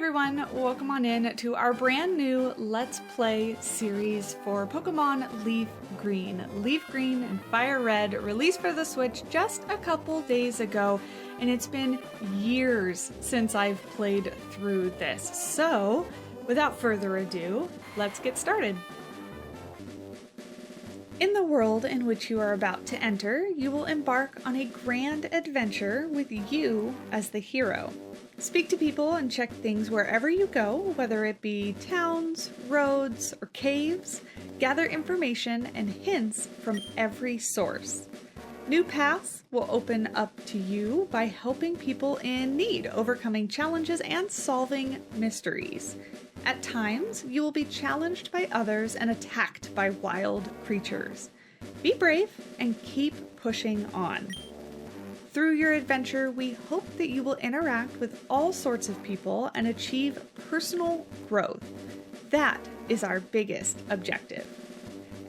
everyone, welcome on in to our brand new Let's Play series for Pokemon Leaf Green. Leaf Green and Fire Red released for the Switch just a couple days ago, and it's been years since I've played through this. So, without further ado, let's get started. In the world in which you are about to enter, you will embark on a grand adventure with you as the hero. Speak to people and check things wherever you go, whether it be towns, roads, or caves. Gather information and hints from every source. New paths will open up to you by helping people in need, overcoming challenges, and solving mysteries. At times, you will be challenged by others and attacked by wild creatures. Be brave and keep pushing on. Through your adventure, we hope that you will interact with all sorts of people and achieve personal growth. That is our biggest objective.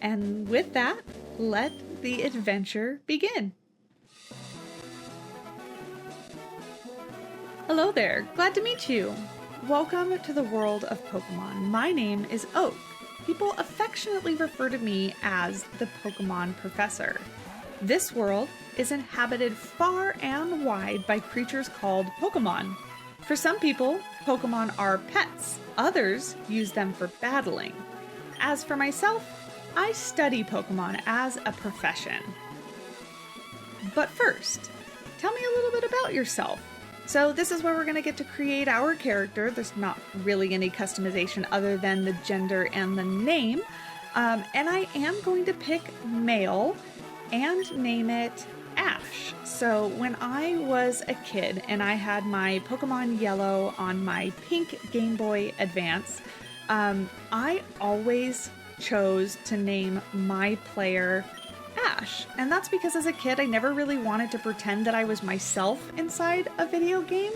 And with that, let the adventure begin. Hello there, glad to meet you. Welcome to the world of Pokemon. My name is Oak. People affectionately refer to me as the Pokemon Professor. This world is inhabited far and wide by creatures called Pokemon. For some people, Pokemon are pets. Others use them for battling. As for myself, I study Pokemon as a profession. But first, tell me a little bit about yourself. So this is where we're going to get to create our character. There's not really any customization other than the gender and the name. And I am going to pick male and name it Ash. So when I was a kid and I had my Pokemon Yellow on my pink Game Boy Advance, I always chose to name my player Ash. And that's because as a kid, I never really wanted to pretend that I was myself inside a video game.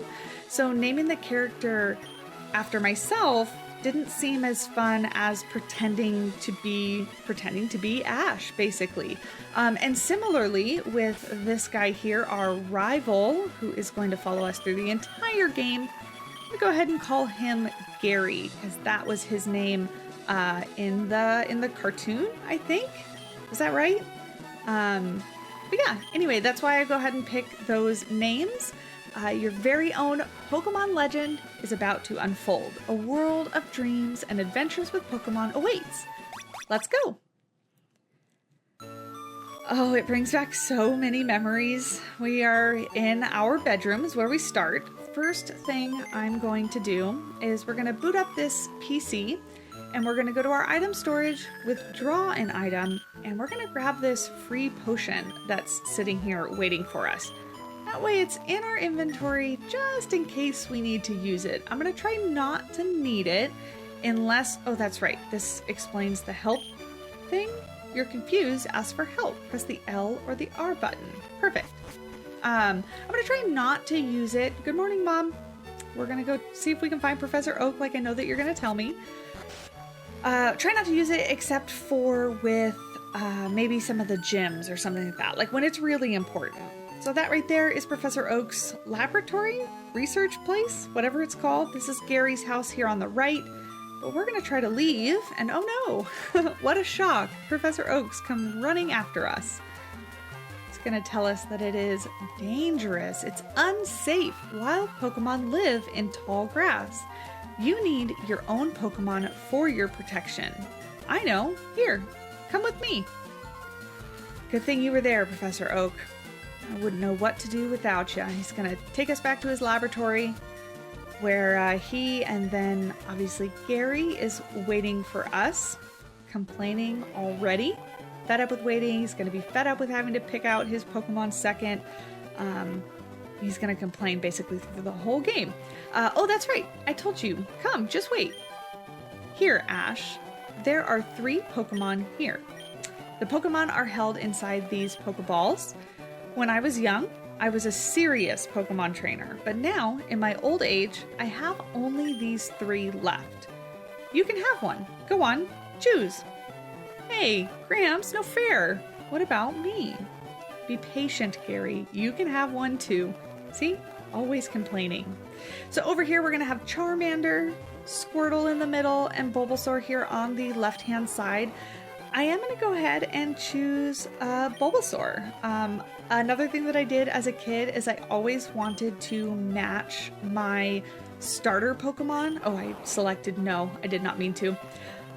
So naming the character after myself didn't seem as fun as pretending to be Ash, basically. And similarly with this guy here, our rival, who is going to follow us through the entire game, I'm gonna go ahead and call him Gary, because that was his name in the cartoon, I think. Is that right? But yeah, anyway, that's why I go ahead and pick those names. Your very own Pokemon legend is about to unfold. A world of dreams and adventures with Pokemon awaits. Let's go! Oh, it brings back so many memories. We are in our bedrooms where we start. First thing I'm going to do is we're going to boot up this PC and we're going to go to our item storage, withdraw an item, and we're going to grab this free potion that's sitting here waiting for us. That way it's in our inventory just in case we need to use it. I'm going to try not to need it unless... Oh, that's right. This explains the help thing. You're confused, ask for help. Press the L or the R button. Perfect. I'm going to try not to use it. Good morning, Mom. We're going to go see if we can find Professor Oak like I know that you're going to tell me. Try not to use it except for with maybe some of the gyms or something like that. Like when it's really important. So that right there is Professor Oak's laboratory, research place, whatever it's called. This is Gary's house here on the right, but we're gonna try to leave, and oh no, what a shock. Professor Oak's come running after us. It's gonna tell us that it is dangerous, it's unsafe. Wild Pokemon live in tall grass. You need your own Pokemon for your protection. I know, here, come with me. Good thing you were there, Professor Oak. I wouldn't know what to do without you. He's gonna take us back to his laboratory where he and then obviously Gary is waiting for us, complaining already. Fed up with waiting. He's gonna be fed up with having to pick out his Pokemon second. He's gonna complain basically through the whole game. Oh, that's right. I told you. Come, just wait. Here, Ash. There are 3 Pokemon here. The Pokemon are held inside these Pokeballs. When I was young, I was a serious Pokemon trainer, but now, in my old age, I have only these 3 left. You can have one. Go on, choose. Hey, Gramps, no fair. What about me? Be patient, Gary. You can have one too. See? always complaining. So over here, we're gonna have Charmander, Squirtle in the middle, and Bulbasaur here on the left-hand side. I am gonna go ahead and choose Bulbasaur. Another thing that I did as a kid is I always wanted to match my starter Pokemon. Oh, I selected no, I did not mean to.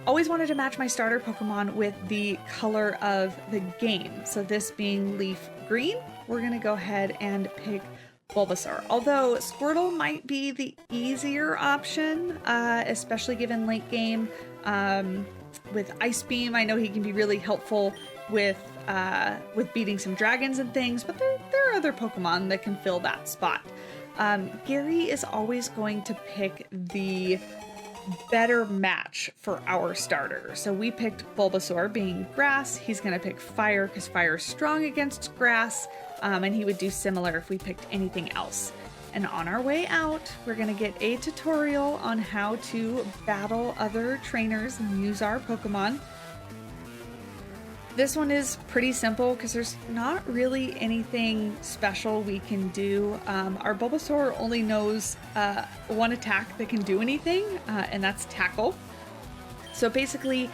Always wanted to match my starter Pokemon with the color of the game. So this being Leaf Green, we're gonna go ahead and pick Bulbasaur. Although Squirtle might be the easier option, especially given late game. With Ice Beam, I know he can be really helpful with beating some dragons and things, but there are other Pokemon that can fill that spot. Gary is always going to pick the better match for our starter. So we picked Bulbasaur being grass. He's going to pick fire because fire is strong against grass, and he would do similar if we picked anything else. And on our way out, we're going to get a tutorial on how to battle other trainers and use our Pokemon. This one is pretty simple because there's not really anything special we can do. Our Bulbasaur only knows one attack that can do anything, and that's Tackle. So basically,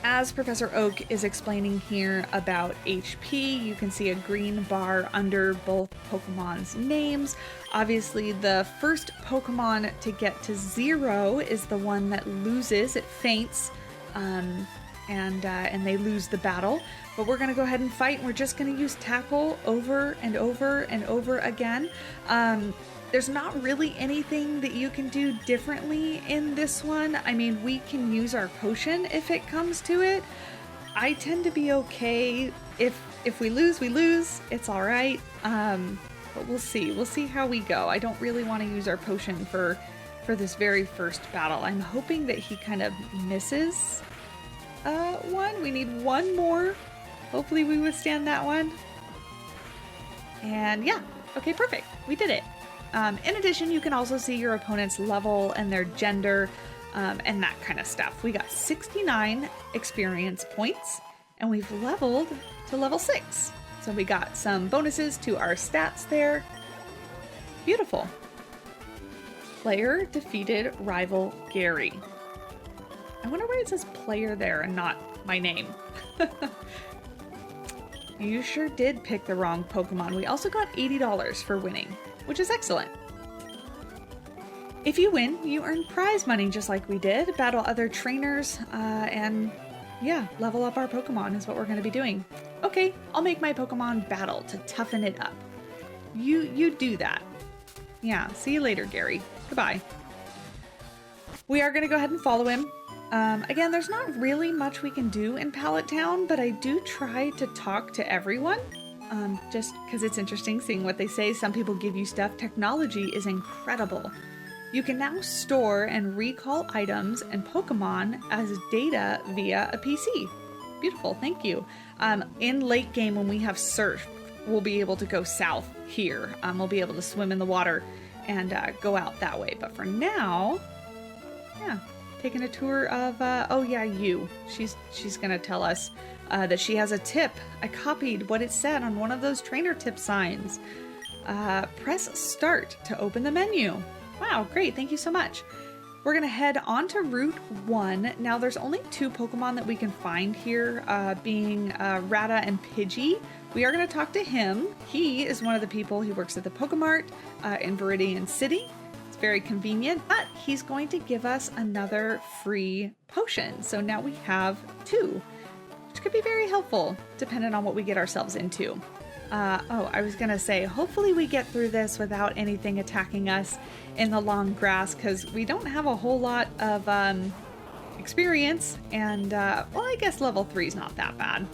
as Professor Oak is explaining here about HP, you can see a green bar under both Pokemon's names. Obviously, the first Pokemon to get to 0 is the one that loses. It faints, and they lose the battle. But we're going to go ahead and fight, and we're just going to use Tackle over and over and over again. There's not really anything that you can do differently in this one. I mean, we can use our potion if it comes to it. I tend to be okay. If we lose, we lose. It's all right. But we'll see. We'll see how we go. I don't really want to use our potion for this very first battle. I'm hoping that he kind of misses one. We need one more. Hopefully we withstand that one. And yeah, okay, perfect. We did it. In addition, you can also see your opponent's level and their gender and that kind of stuff. We got 69 experience points and we've leveled to level 6. So we got some bonuses to our stats there. Beautiful. Player defeated rival Gary. I wonder why it says player there and not my name. You sure did pick the wrong Pokemon. We also got $80 for winning, which is excellent. If you win, you earn prize money just like we did, battle other trainers, and yeah, level up our Pokemon is what we're going to be doing. Okay, I'll make my Pokemon battle to toughen it up. You do that. Yeah, see you later, Gary. Goodbye. We are going to go ahead and follow him. Again, there's not really much we can do in Pallet Town, but I do try to talk to everyone. Just because it's interesting seeing what they say. Some people give you stuff. Technology is incredible. You can now store and recall items and Pokemon as data via a PC. Beautiful, thank you. In late game, when we have surf, we'll be able to go south here. We'll be able to swim in the water and go out that way. But for now, yeah, taking a tour of, oh yeah, she's gonna tell us that she has a tip. I copied what it said on one of those trainer tip signs. Press start to open the menu. Wow, great, thank you so much. We're gonna head on to Route 1. Now there's only 2 Pokemon that we can find here, being Rata and Pidgey. We are gonna talk to him. He is one of the people who works at the Pokemart in Viridian City. It's very convenient, but he's going to give us another free potion. So now we have 2. Which could be very helpful, depending on what we get ourselves into. I was gonna say, hopefully we get through this without anything attacking us in the long grass, because we don't have a whole lot of experience, and, well, I guess level 3 is not that bad.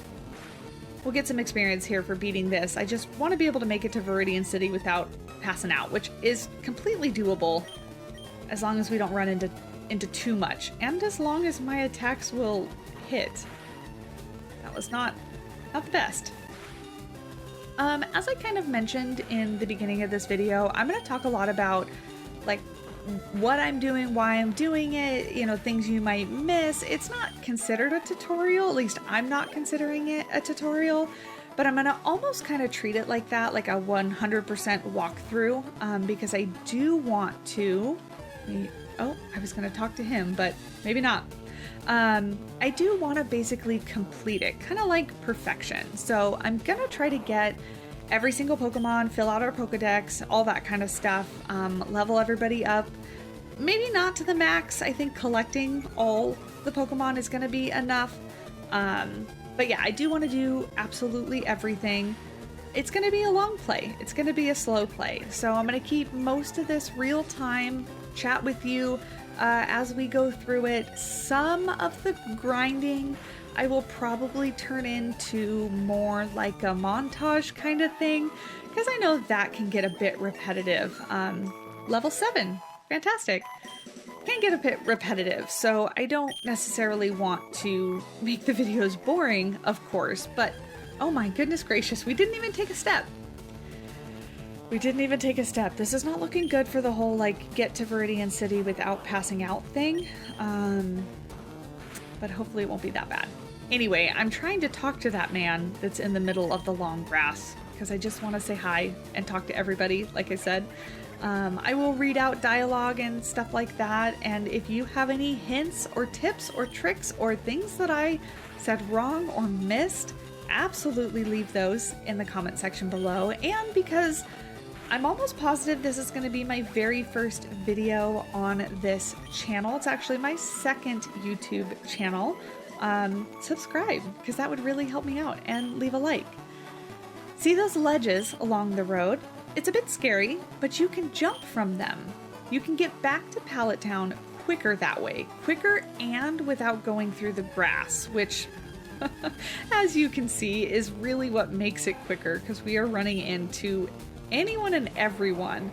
We'll get some experience here for beating this. I just want to be able to make it to Viridian City without passing out, which is completely doable, as long as we don't run into too much, and as long as my attacks will hit. That was not the best. As I kind of mentioned in the beginning of this video, I'm going to talk a lot about like what I'm doing, why I'm doing it, you know, things you might miss. It's not considered a tutorial, at least I'm not considering it a tutorial, but I'm gonna almost kind of treat it like that, like a 100% walkthrough, because I do want to, oh, I was gonna talk to him, but maybe not. I do want to basically complete it, kind of like perfection. So I'm gonna try to get every single Pokemon, fill out our Pokedex, all that kind of stuff, level everybody up. Maybe not to the max. I think collecting all the Pokemon is going to be enough. But yeah, I do want to do absolutely everything. It's going to be a long play. It's going to be a slow play. So I'm going to keep most of this real time, chat with you as we go through it. Some of the grinding I will probably turn into more like a montage kind of thing, because I know that can get a bit repetitive. Level 7, fantastic. Can get a bit repetitive, so I don't necessarily want to make the videos boring, of course, but oh my goodness gracious, we didn't even take a step. We didn't even take a step. This is not looking good for the whole, like, get to Viridian City without passing out thing. But hopefully it won't be that bad. Anyway, I'm trying to talk to that man that's in the middle of the long grass because I just want to say hi and talk to everybody, like I said. I will read out dialogue and stuff like that, and if you have any hints or tips or tricks or things that I said wrong or missed, absolutely leave those in the comment section below. And because I'm almost positive this is going to be my very first video on this channel, it's actually my second YouTube channel, subscribe because that would really help me out, and leave a like. See those ledges along the road? It's a bit scary, but you can jump from them. You can get back to Pallet Town quicker that way. Quicker and without going through the grass, which, as you can see, is really what makes it quicker, because we are running into anyone and everyone.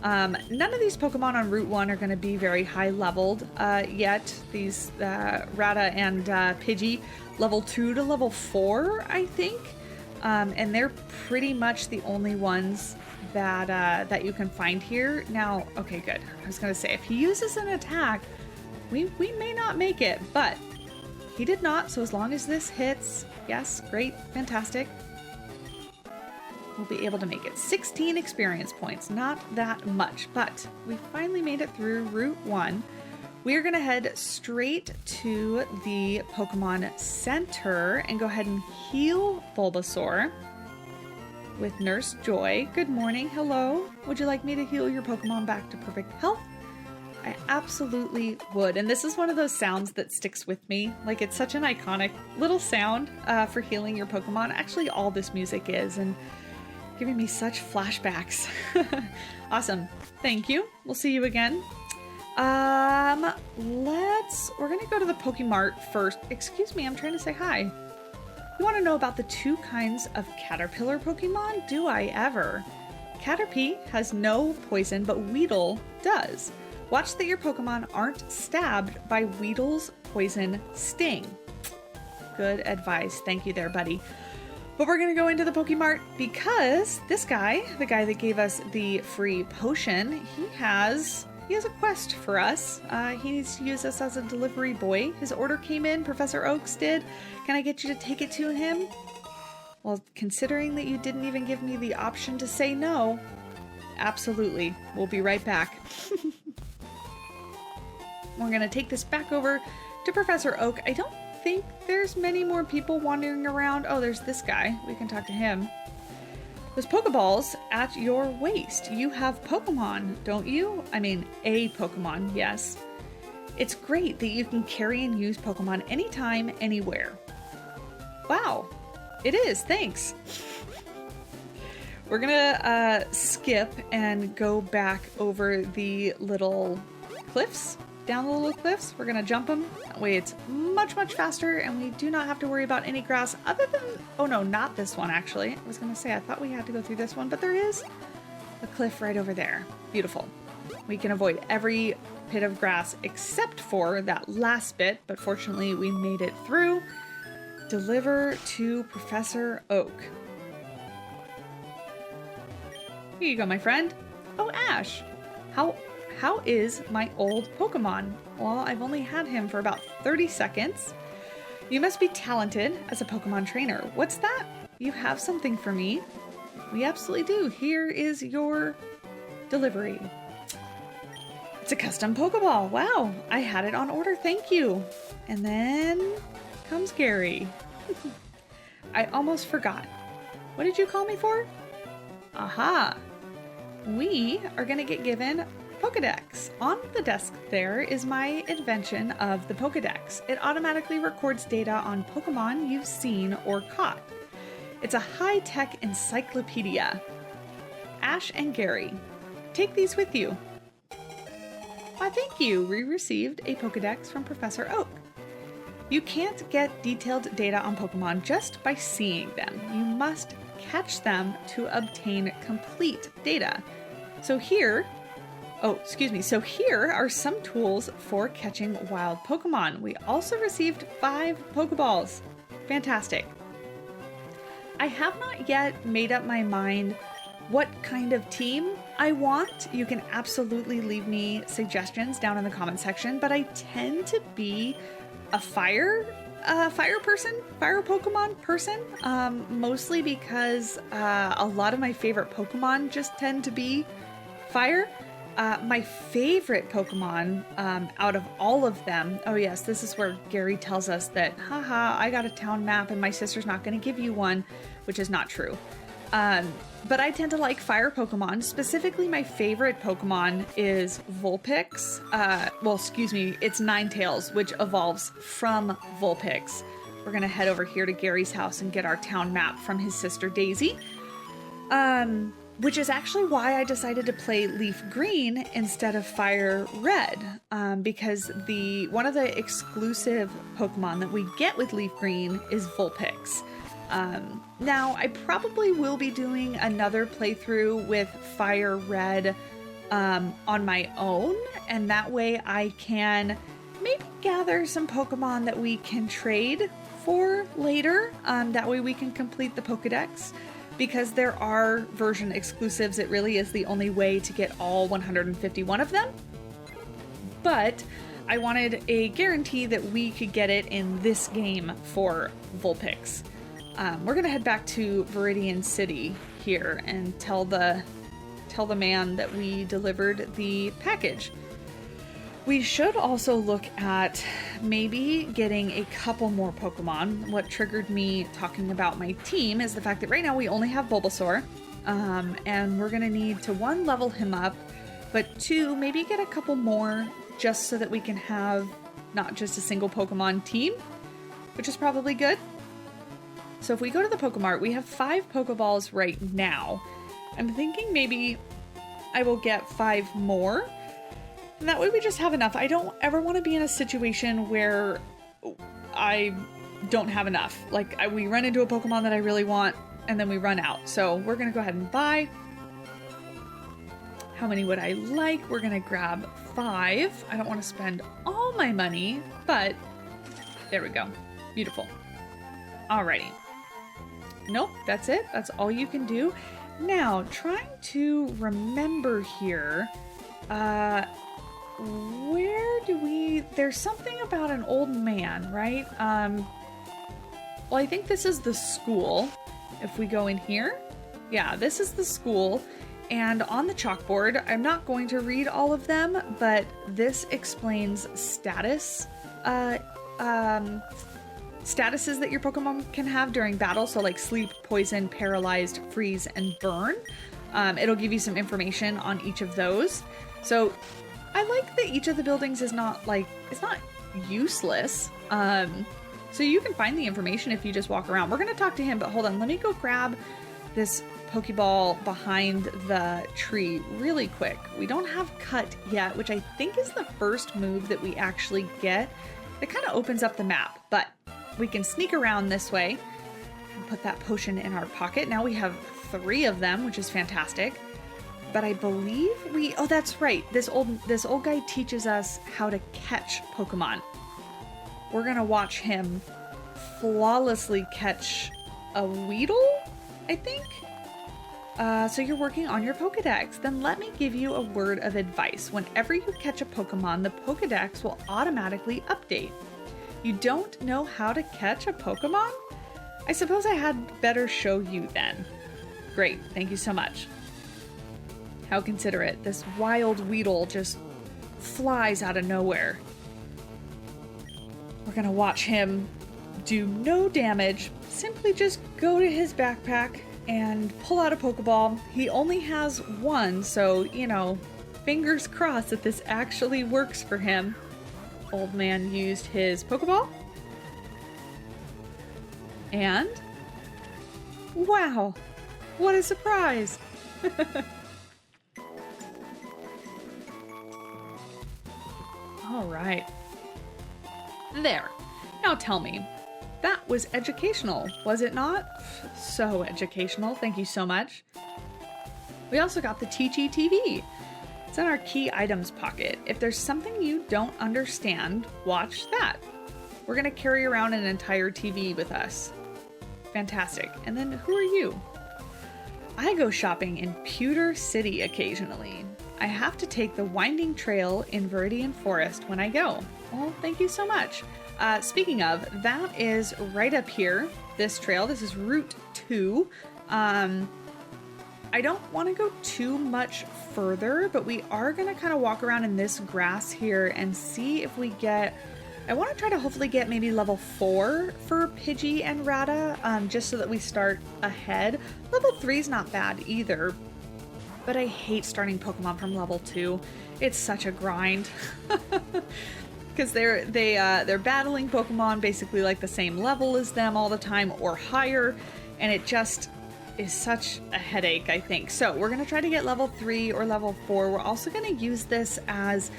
None of these Pokemon on Route 1 are going to be very high leveled yet. These Rata and Pidgey, level 2 to level 4, I think. And they're pretty much the only ones that you can find here. Now, okay, good. I was going to say, if he uses an attack, we may not make it, but he did not. So as long as this hits, yes, great, fantastic. We'll be able to make it. 16 experience points, not that much, but we finally made it through Route 1. We are going to head straight to the Pokemon Center and go ahead and heal Bulbasaur with Nurse Joy. Good morning. Hello. Would you like me to heal your Pokemon back to perfect health? I absolutely would. And this is one of those sounds that sticks with me. Like, it's such an iconic little sound for healing your Pokemon. Actually, all this music is, and giving me such flashbacks. Awesome. Thank you. We'll see you again. We're gonna go to the Pokemart first. Excuse me, I'm trying to say hi. You want to know about the 2 kinds of caterpillar Pokemon? Do I ever? Caterpie has no poison, but Weedle does. Watch that your Pokemon aren't stabbed by Weedle's poison sting. Good advice. Thank you there, buddy. But we're going to go into the Pokemart because this guy, the guy that gave us the free potion, he has a quest for us. He needs to use us as a delivery boy. His order came in, Professor Oaks did. Can I get you to take it to him? Well, considering that you didn't even give me the option to say no, absolutely. We'll be right back. We're going to take this back over to Professor Oak. I don't think there's many more people wandering around. Oh, there's this guy. We can talk to him. Those Pokeballs at your waist. You have Pokemon, don't you? I mean, a Pokemon, yes. It's great that you can carry and use Pokemon anytime, anywhere. Wow, it is. Thanks. We're gonna skip and go back over the little cliffs. Down the little cliffs. We're gonna jump them. That way it's much, much faster, and we do not have to worry about any grass other than, oh no, not this one actually. I was gonna say, I thought we had to go through this one, but there is a cliff right over there. Beautiful. We can avoid every pit of grass except for that last bit, but fortunately we made it through. Deliver to Professor Oak. Here you go, my friend. Oh, Ash. How is my old Pokemon? Well, I've only had him for about 30 seconds. You must be talented as a Pokemon trainer. What's that? you have something for me. We absolutely do. Here is your delivery. It's a custom Pokeball. Wow, I had it on order. Thank you. And then comes Gary. I almost forgot. What did you call me for? Aha. We are going to get given Pokedex. On the desk there is my invention of the Pokedex. It automatically records data on Pokemon you've seen or caught. It's a high-tech encyclopedia. Ash and Gary, take these with you. Why, thank you. We received a Pokedex from Professor Oak. You can't get detailed data on Pokemon just by seeing them. You must catch them to obtain complete data. So here are some tools for catching wild Pokemon. We also received 5 Pokeballs. Fantastic. I have not yet made up my mind what kind of team I want. You can absolutely leave me suggestions down in the comment section, but I tend to be a fire Pokemon person, mostly because a lot of my favorite Pokemon just tend to be fire. My favorite Pokemon out of all of them, oh yes, this is where Gary tells us that, haha, I got a town map and my sister's not going to give you one, which is not true. But I tend to like fire Pokemon. Specifically, my favorite Pokemon is Vulpix. It's Ninetales, which evolves from Vulpix. We're gonna head over here to Gary's house and get our town map from his sister Daisy. Which is actually why I decided to play Leaf Green instead of Fire Red. Because one of the exclusive Pokemon that we get with Leaf Green is Vulpix. Now, I probably will be doing another playthrough with Fire Red on my own, and that way I can maybe gather some Pokemon that we can trade for later. That way we can complete the Pokedex, because there are version exclusives. It really is the only way to get all 151 of them. But I wanted a guarantee that we could get it in this game for Vulpix. We're gonna head back to Viridian City here and tell the man that we delivered the package. We should also look at maybe getting a couple more Pokemon. What triggered me talking about my team is the fact that right now we only have Bulbasaur, and we're gonna need to 1, level him up, but 2, maybe get a couple more just so that we can have not just a single Pokemon team, which is probably good. So if we go to the Pokemart, we have 5 Pokeballs right now. I'm thinking maybe I will get 5 more. And that way we just have enough. I don't ever want to be in a situation where I don't have enough. Like, we run into a Pokemon that I really want, and then we run out. So we're going to go ahead and buy. How many would I like? We're going to grab 5. I don't want to spend all my money, but there we go. Beautiful. Alrighty. Nope, that's it. That's all you can do. Now, trying to remember here, there's something about an old man, right? Well, I think this is the school. If we go in here, yeah, this is the school. And on the chalkboard, I'm not going to read all of them, but this explains statuses that your Pokemon can have during battle. So like sleep, poison, paralyzed, freeze, and burn. It'll give you some information on each of those. So I like that each of the buildings is not like, it's not useless. So you can find the information if you just walk around. We're going to talk to him, but hold on. Let me go grab this Pokeball behind the tree really quick. We don't have Cut yet, which I think is the first move that we actually get. It kind of opens up the map, but we can sneak around this way and put that potion in our pocket. Now we have 3 of them, which is fantastic. But I believe oh, that's right. This old guy teaches us how to catch Pokemon. We're gonna watch him flawlessly catch a Weedle, I think. So you're working on your Pokedex. Then let me give you a word of advice. Whenever you catch a Pokemon, the Pokedex will automatically update. You don't know how to catch a Pokemon? I suppose I had better show you then. Great, thank you so much. How considerate. This wild Weedle just flies out of nowhere. We're gonna watch him do no damage. Simply just go to his backpack and pull out a Pokeball. He only has one, so, you know, fingers crossed that this actually works for him. Old man used his Pokeball. And wow, what a surprise! All right. There. Now tell me, that was educational, was it not? So educational, thank you so much. We also got the Teachy TV. It's in our key items pocket. If there's something you don't understand, watch that. We're gonna carry around an entire TV with us. Fantastic. And then who are you? I go shopping in Pewter City occasionally. I have to take the winding trail in Viridian Forest when I go. Well, thank you so much. Speaking of, that is right up here, this trail. This is Route 2. I don't want to go too much further, but we are going to kind of walk around in this grass here and see if we get... I want to try to hopefully get maybe level 4 for Pidgey and Rata, just so that we start ahead. Level 3 is not bad either, but I hate starting Pokemon from level 2. It's such a grind. Because they're battling Pokemon basically like the same level as them all the time or higher, and it just is such a headache, I think. So we're going to try to get level 3 or level 4. We're also going to use this as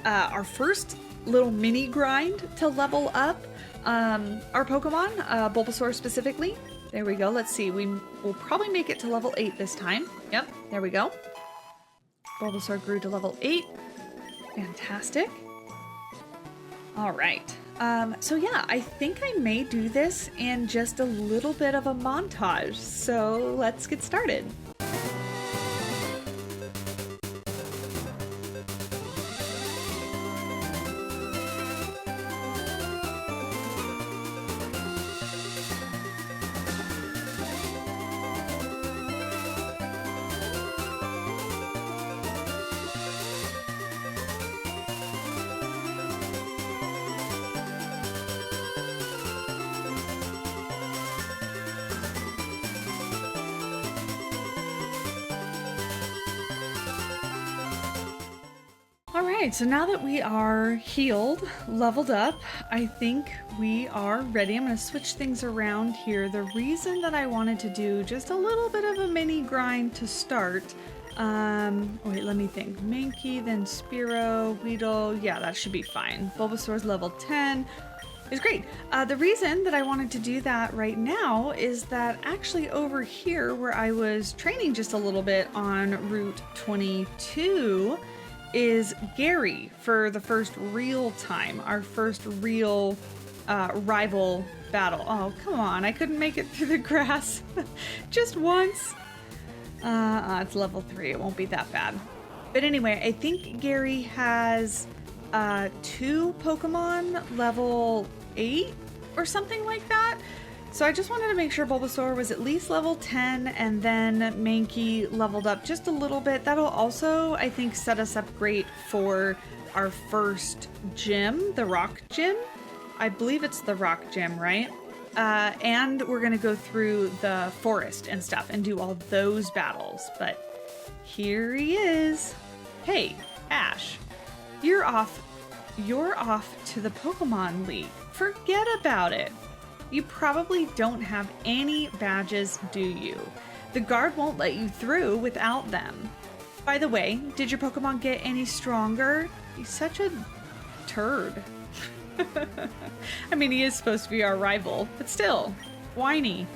our first little mini grind to level up our Pokemon, Bulbasaur specifically. There we go. Let's see. We'll probably make it to level 8 this time. Yep, there we go. Bulbasaur grew to level 8. Fantastic. All right. So yeah, I think I may do this in just a little bit of a montage. So let's get started. Alright, so now that we are healed, leveled up, I think we are ready. I'm going to switch things around here. The reason that I wanted to do just a little bit of a mini grind to start, wait, let me think. Mankey, then Spearow, Weedle, yeah, that should be fine. Bulbasaur's level 10 is great. The reason that I wanted to do that right now is that actually over here where I was training just a little bit on Route 22, is Gary for the first real time, our first real rival battle. Oh, come on, I couldn't make it through the grass just once. It's level 3, it won't be that bad. But anyway, I think Gary has 2 Pokemon level 8 or something like that. So I just wanted to make sure Bulbasaur was at least level 10 and then Mankey leveled up just a little bit. That'll also, I think, set us up great for our first gym, the Rock Gym. I believe it's the Rock Gym, right? And we're going to go through the forest and stuff and do all those battles. But here he is. Hey, Ash, you're off to the Pokemon League. Forget about it. You probably don't have any badges, do you? The guard won't let you through without them. By the way, did your Pokemon get any stronger? He's such a turd. I mean, he is supposed to be our rival, but still, whiny.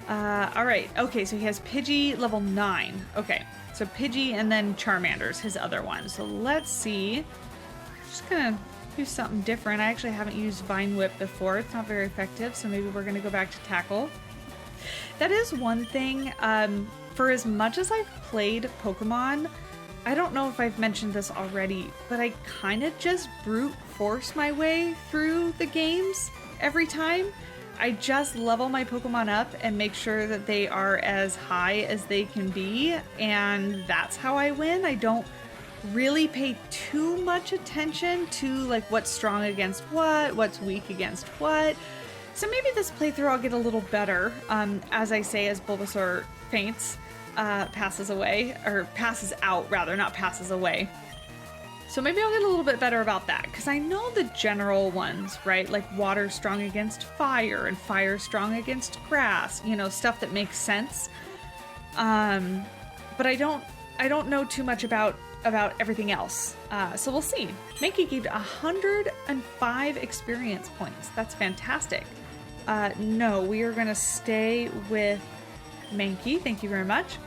Alright, okay, so he has Pidgey level 9. Okay, so Pidgey and then Charmander's his other one. So let's see. Just gonna do something different. I actually haven't used Vine Whip before. It's not very effective, so maybe we're gonna go back to Tackle. That is one thing, for as much as I've played Pokemon, I don't know if I've mentioned this already, but I kind of just brute force my way through the games every time. I just level my Pokemon up and make sure that they are as high as they can be, and that's how I win. I don't really pay too much attention to like what's strong against what's weak against what. So maybe this playthrough I'll get a little better, as I say, as Bulbasaur faints, passes away, or passes out rather, not passes away. So maybe I'll get a little bit better about that, because I know the general ones, right? Like water strong against fire and fire strong against grass, you know, stuff that makes sense. But I don't know too much about everything else. So we'll see. Mankey gave 105 experience points. That's fantastic. No, we are gonna stay with Mankey. Thank you very much.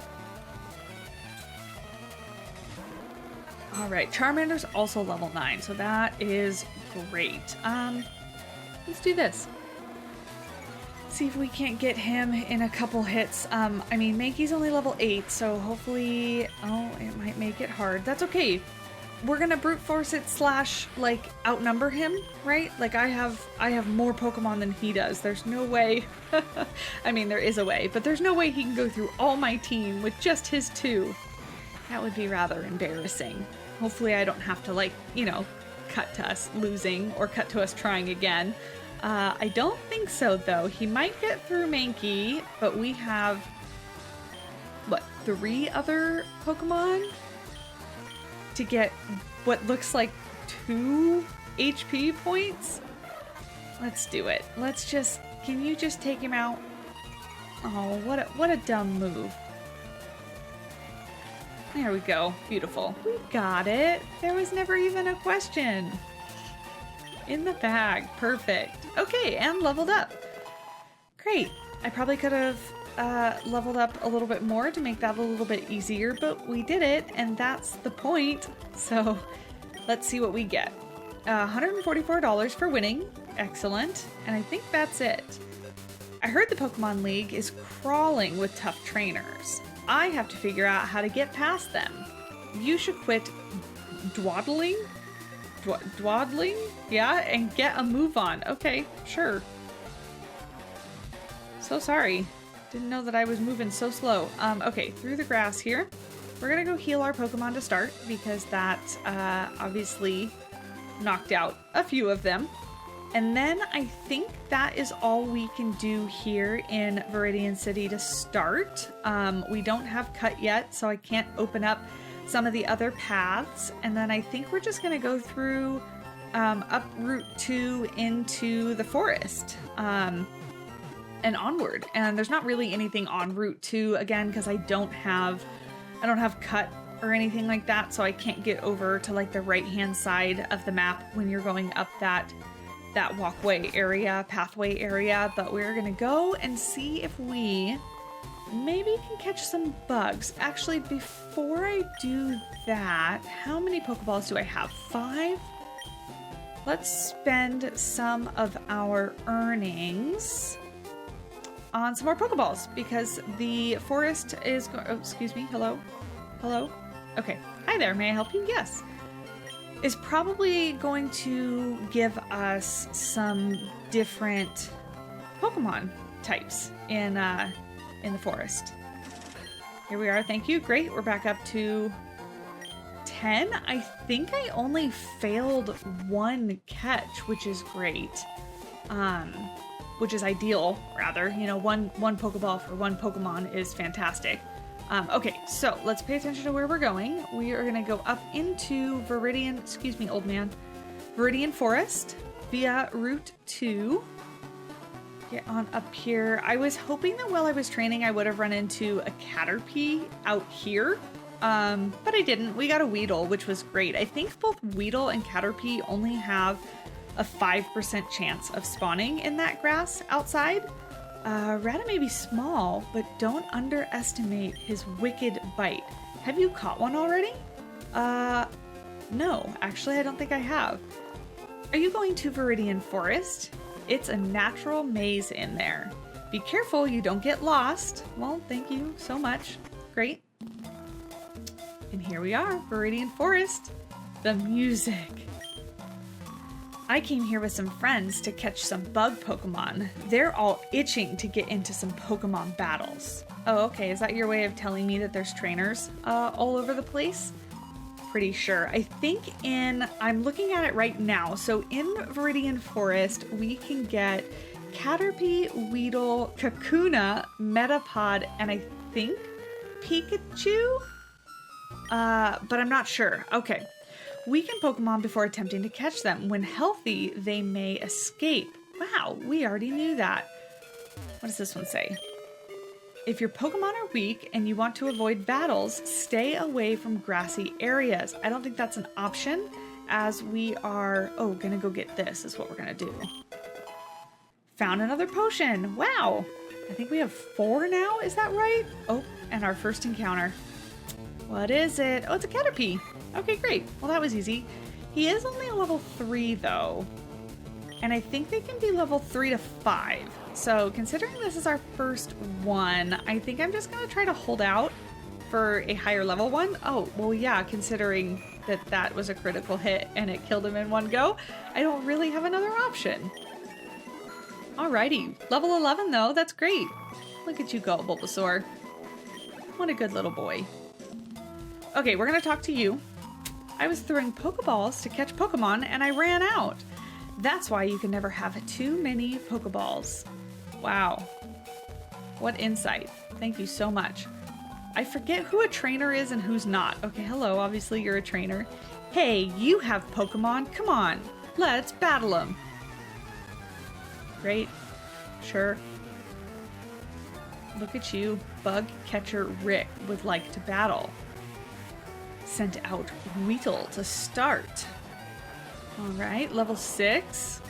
All right, Charmander's also level 9, so that is great. Let's do this. See if we can't get him in a couple hits. I mean, Mankey's only level 8, so hopefully, oh, it might make it hard. That's okay. We're gonna brute force it / like outnumber him, right? Like I have more Pokemon than he does. There's no way. I mean, there is a way, but there's no way he can go through all my team with just his 2. That would be rather embarrassing. Hopefully I don't have to, like, you know, cut to us losing or cut to us trying again. I don't think so, though. He might get through Mankey, but we have, what, 3 other Pokemon to get what looks like 2 HP points? Let's do it. Let's just, can you just take him out? Oh, what a dumb move. There we go. Beautiful. We got it. There was never even a question. In the bag. Perfect. Okay, and leveled up. Great. I probably could have leveled up a little bit more to make that a little bit easier, but we did it, and that's the point. So let's see what we get. $144 for winning. Excellent. And I think that's it. I heard the Pokemon League is crawling with tough trainers. I have to figure out how to get past them. You should quit dawdling? Dawdling? Yeah, and get a move on. Okay, sure. So sorry. Didn't know that I was moving so slow. Okay, through the grass here. We're gonna go heal our Pokemon to start, because that obviously knocked out a few of them. And then I think that is all we can do here in Viridian City to start. We don't have cut yet, so I can't open up some of the other paths. And then I think we're just gonna go through up Route 2 into the forest and onward. And there's not really anything on Route 2, again, because I don't have cut or anything like that, so I can't get over to like the right-hand side of the map when you're going up that walkway area, pathway area. But we're gonna go and see if we maybe can catch some bugs. Actually, before I do that, how many Pokeballs do I have? 5? Let's spend some of our earnings on some more Pokeballs, because the forest is oh, excuse me, hello? Okay, hi there, may I help you? Yes. Is probably going to give us some different Pokemon types in the forest. Here we are, thank you. Great, we're back up to 10. I think I only failed 1 catch, which is great. Which is ideal, rather. You know, one Pokeball for 1 Pokemon is fantastic. Okay, so let's pay attention to where we're going. We are going to go up into Viridian Forest via Route 2. Get on up here. I was hoping that while I was training, I would have run into a Caterpie out here, but I didn't. We got a Weedle, which was great. I think both Weedle and Caterpie only have a 5% chance of spawning in that grass outside. Rata may be small, but don't underestimate his wicked bite. Have you caught one already? No, actually I don't think I have. Are you going to Viridian Forest? It's a natural maze in there. Be careful you don't get lost. Well, thank you so much. Great. And here we are, Viridian Forest. The music. I came here with some friends to catch some bug Pokemon. They're all itching to get into some Pokemon battles. Oh, okay. Is that your way of telling me that there's trainers all over the place? Pretty sure. I think I'm looking at it right now. So in Viridian Forest, we can get Caterpie, Weedle, Kakuna, Metapod, and I think Pikachu? But I'm not sure. Okay. Weaken Pokemon before attempting to catch them. When healthy, they may escape. Wow, we already knew that. What does this one say? If your Pokemon are weak and you want to avoid battles, stay away from grassy areas. I don't think that's an option, as we are... Oh, gonna go get this is what we're gonna do. Found another potion. Wow. I think we have 4 now. Is that right? Oh, and our first encounter. What is it? Oh, it's a Caterpie. Okay, great. Well, that was easy. He is only a level 3, though. And I think they can be level 3 to 5. So considering this is our first one, I think I'm just going to try to hold out for a higher level one. Oh, well, yeah, considering that was a critical hit and it killed him in one go, I don't really have another option. Alrighty. Level 11, though. That's great. Look at you go, Bulbasaur. What a good little boy. Okay, we're going to talk to you. I was throwing Pokeballs to catch Pokemon and I ran out. That's why you can never have too many Pokeballs. Wow. What insight. Thank you so much. I forget who a trainer is and who's not. Okay, hello. Obviously you're a trainer. Hey, you have Pokemon. Come on. Let's battle them. Great. Sure. Look at you. Bug catcher Rick would like to battle. Sent out Weedle to start. Alright, level 6.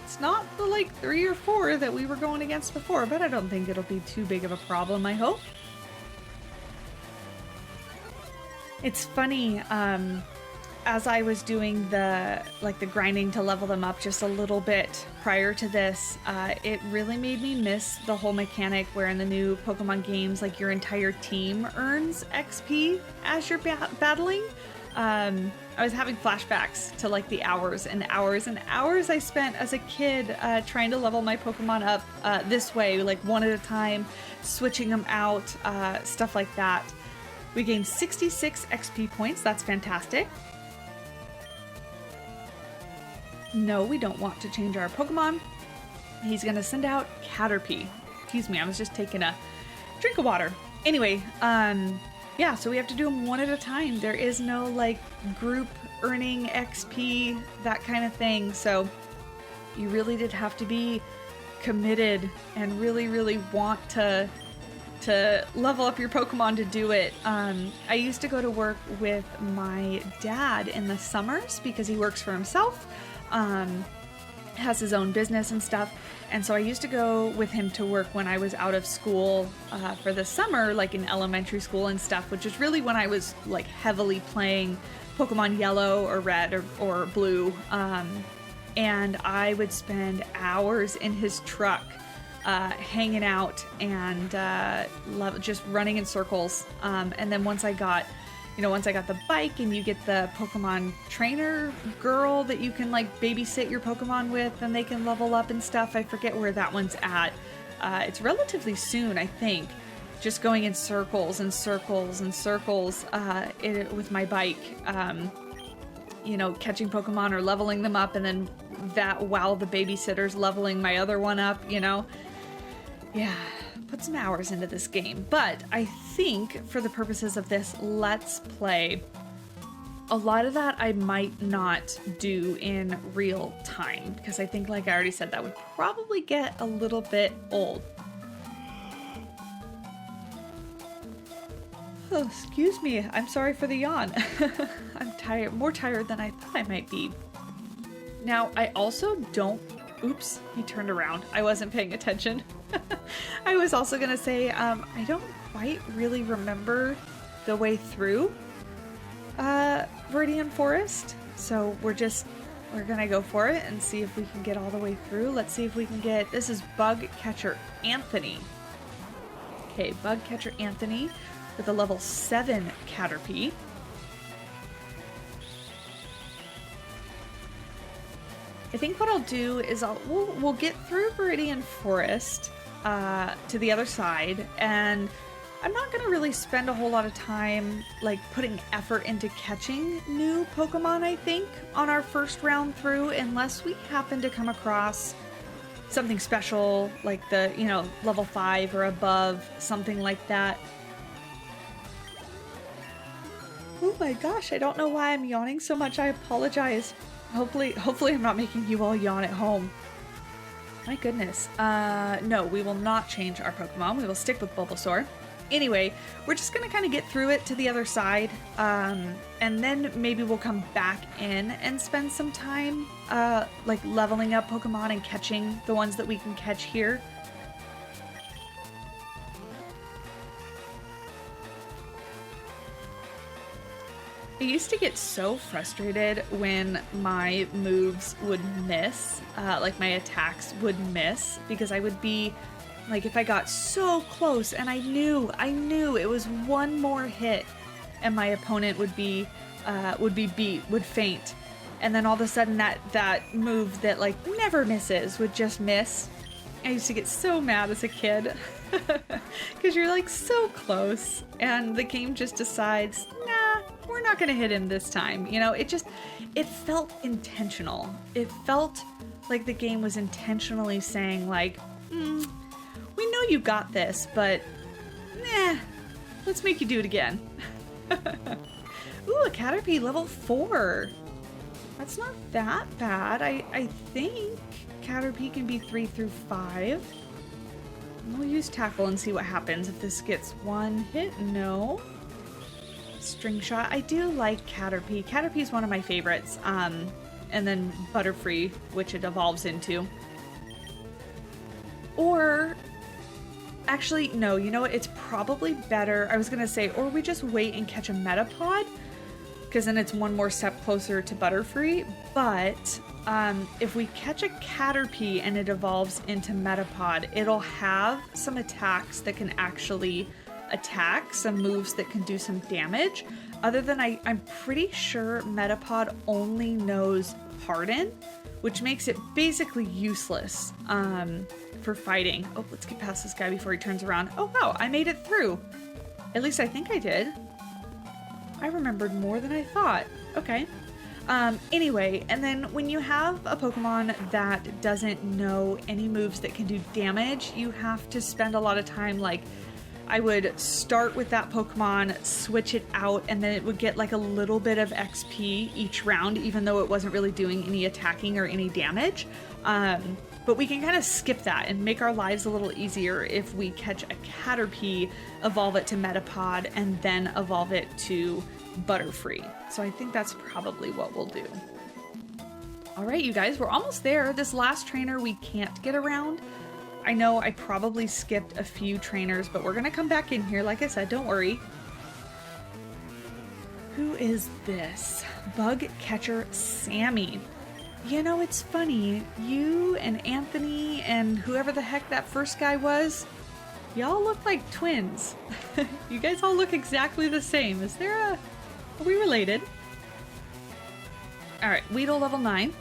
It's not the like 3 or 4 that we were going against before, but I don't think it'll be too big of a problem, I hope. It's funny, as I was doing the grinding to level them up just a little bit prior to this, it really made me miss the whole mechanic where in the new Pokemon games, like your entire team earns XP as you're battling. I was having flashbacks to like the hours and hours and hours I spent as a kid trying to level my Pokemon up this way, like one at a time, switching them out, stuff like that. We gained 66 XP points. That's fantastic. No, we don't want to change our Pokemon. He's gonna send out Caterpie. Excuse me, I was just taking a drink of water. Anyway, yeah, so we have to do them one at a time. There is no like group earning XP, that kind of thing. So you really did have to be committed and really, really want to level up your Pokemon to do it. I used to go to work with my dad in the summers because he works for himself. Has his own business and stuff, and so I used to go with him to work when I was out of school for the summer, like in elementary school and stuff, which is really when I was like heavily playing Pokemon Yellow or Red or Blue, and I would spend hours in his truck hanging out and just running in circles, and then once I got the bike and you get the Pokemon trainer girl that you can like babysit your Pokemon with and they can level up and stuff. I forget where that one's at. It's relatively soon, I think. Just going in circles and circles and circles with my bike. Catching Pokemon or leveling them up and then that while the babysitter's leveling my other one up, Yeah. Put some hours into this game, but I think for the purposes of this Let's Play, a lot of that I might not do in real time because I think, like I already said, that would probably get a little bit old. Oh, excuse me. I'm sorry for the yawn. I'm tired, more tired than I thought I might be. Now, I also don't... Oops, he turned around. I wasn't paying attention. I was also going to say, I don't quite really remember the way through Viridian Forest. So we're going to go for it and see if we can get all the way through. Let's see if we can get... This is Bug Catcher Anthony. Okay, Bug Catcher Anthony with a level 7 Caterpie. I think what I'll do is we'll get through Viridian Forest to the other side, and I'm not going to really spend a whole lot of time like putting effort into catching new Pokemon, I think, on our first round through, unless we happen to come across something special like the, you know, level 5 or above, something like that. Oh my gosh, I don't know why I'm yawning so much. I apologize. Hopefully I'm not making you all yawn at home. My goodness. No, we will not change our Pokemon. We will stick with Bulbasaur. Anyway, we're just gonna kind of get through it to the other side, and then maybe we'll come back in and spend some time like leveling up Pokemon and catching the ones that we can catch here. I used to get so frustrated when my moves would miss, like my attacks would miss, because I would be like, if I got so close and I knew it was one more hit and my opponent would be beat, would faint. And then all of a sudden that move that like never misses would just miss. I used to get so mad as a kid because you're like so close and the game just decides, nah, we're not going to hit him this time. You know, it felt intentional. It felt like the game was intentionally saying like, we know you got this, but nah, let's make you do it again. Ooh, a Caterpie level 4. That's not that bad. I think Caterpie can be 3 through 5. We'll use Tackle and see what happens. If this gets one hit, no. String Shot. I do like Caterpie. Caterpie is one of my favorites. And then Butterfree, which it evolves into. Or, actually, no, you know what? It's probably better. I was going to say, or we just wait and catch a Metapod, because then it's one more step closer to Butterfree. But if we catch a Caterpie and it evolves into Metapod, it'll have some attacks that can actually attack, some moves that can do some damage. Other than I'm pretty sure Metapod only knows Pardon, which makes it basically useless for fighting. Oh, let's get past this guy before he turns around. Oh wow, I made it through. At least I think I did. I remembered more than I thought. Okay. Anyway, and then when you have a Pokemon that doesn't know any moves that can do damage, you have to spend a lot of time, like, I would start with that Pokemon, switch it out, and then it would get like a little bit of XP each round, even though it wasn't really doing any attacking or any damage. But we can kind of skip that and make our lives a little easier if we catch a Caterpie, evolve it to Metapod, and then evolve it to Butterfree. So I think that's probably what we'll do. All right, you guys, we're almost there. This last trainer we can't get around. I know I probably skipped a few trainers, but we're gonna come back in here. Like I said, don't worry. Who is this? Bug Catcher Sammy. You know, it's funny. You and Anthony and whoever the heck that first guy was, y'all look like twins. You guys all look exactly the same. Are we related? All right, Weedle level 9.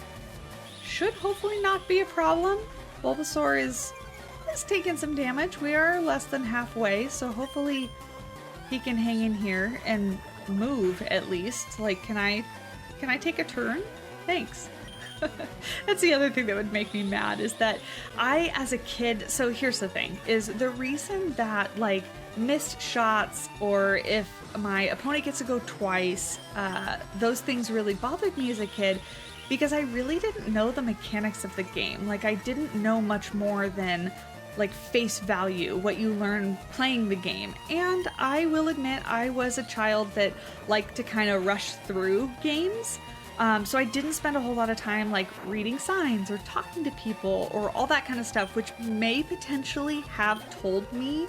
Should hopefully not be a problem. Bulbasaur is taking some damage. We are less than halfway, so hopefully he can hang in here and move at least. Like, can I take a turn? Thanks. That's the other thing that would make me mad, is that I, as a kid, so here's the thing, is the reason that, like, missed shots, or if my opponent gets to go twice, those things really bothered me as a kid, because I really didn't know the mechanics of the game. Like, I didn't know much more than, like, face value, what you learn playing the game. And I will admit, I was a child that liked to kind of rush through games. So I didn't spend a whole lot of time like reading signs or talking to people or all that kind of stuff, which may potentially have told me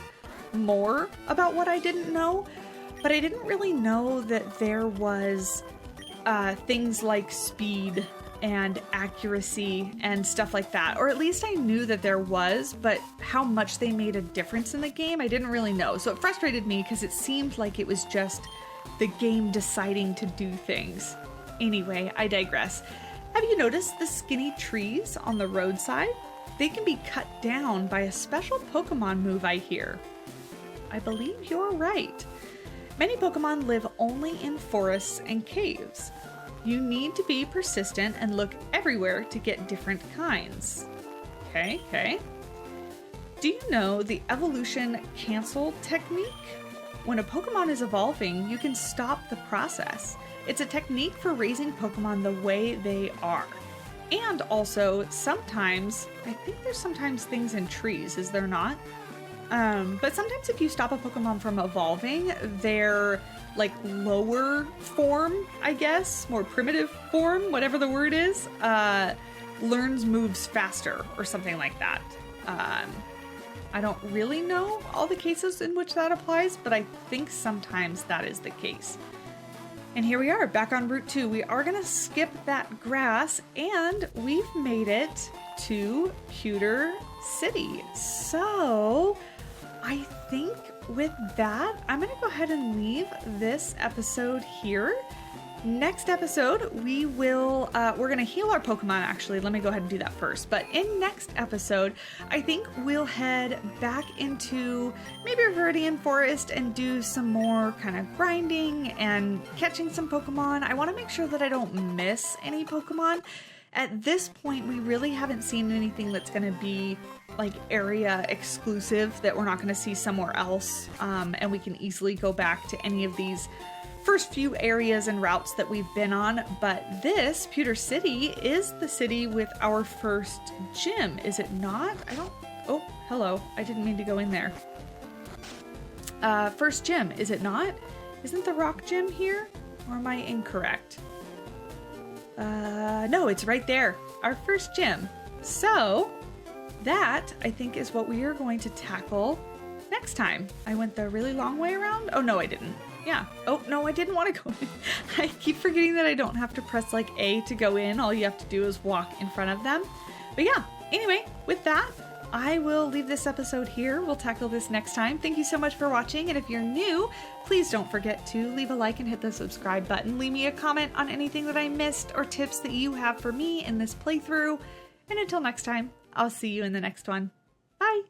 more about what I didn't know. But I didn't really know that there was things like speed and accuracy and stuff like that. Or at least I knew that there was, but how much they made a difference in the game, I didn't really know. So it frustrated me because it seemed like it was just the game deciding to do things. Anyway, I digress. Have you noticed the skinny trees on the roadside? They can be cut down by a special Pokemon move, I hear. I believe you're right. Many Pokemon live only in forests and caves. You need to be persistent and look everywhere to get different kinds. Okay. Do you know the evolution cancel technique? When a Pokemon is evolving, you can stop the process. It's a technique for raising Pokemon the way they are. And also, sometimes, I think there's sometimes things in trees, is there not? But sometimes if you stop a Pokemon from evolving, their like lower form, I guess, more primitive form, whatever the word is, learns moves faster or something like that. I don't really know all the cases in which that applies, but I think sometimes that is the case. And here we are, back on Route 2. We are going to skip that grass, and we've made it to Pewter City. So I think with that, I'm going to go ahead and leave this episode here. Next episode, we're going to heal our Pokemon, actually. Let me go ahead and do that first. But in next episode, I think we'll head back into maybe Viridian Forest and do some more kind of grinding and catching some Pokemon. I want to make sure that I don't miss any Pokemon. At this point, we really haven't seen anything that's going to be like area exclusive that we're not going to see somewhere else. And we can easily go back to any of these first few areas and routes that we've been on. But this, Pewter City, is the city with our first gym, is it not? Oh, hello. I didn't mean to go in there. First gym, is it not? Isn't the rock gym here? Or am I incorrect? No, it's right there. Our first gym. So that, I think, is what we are going to tackle next time. I went the really long way around? Oh, no, I didn't. Yeah. Oh, no, I didn't want to go in. I keep forgetting that I don't have to press like A to go in. All you have to do is walk in front of them. But yeah, anyway, with that, I will leave this episode here. We'll tackle this next time. Thank you so much for watching. And if you're new, please don't forget to leave a like and hit the subscribe button. Leave me a comment on anything that I missed or tips that you have for me in this playthrough. And until next time, I'll see you in the next one. Bye.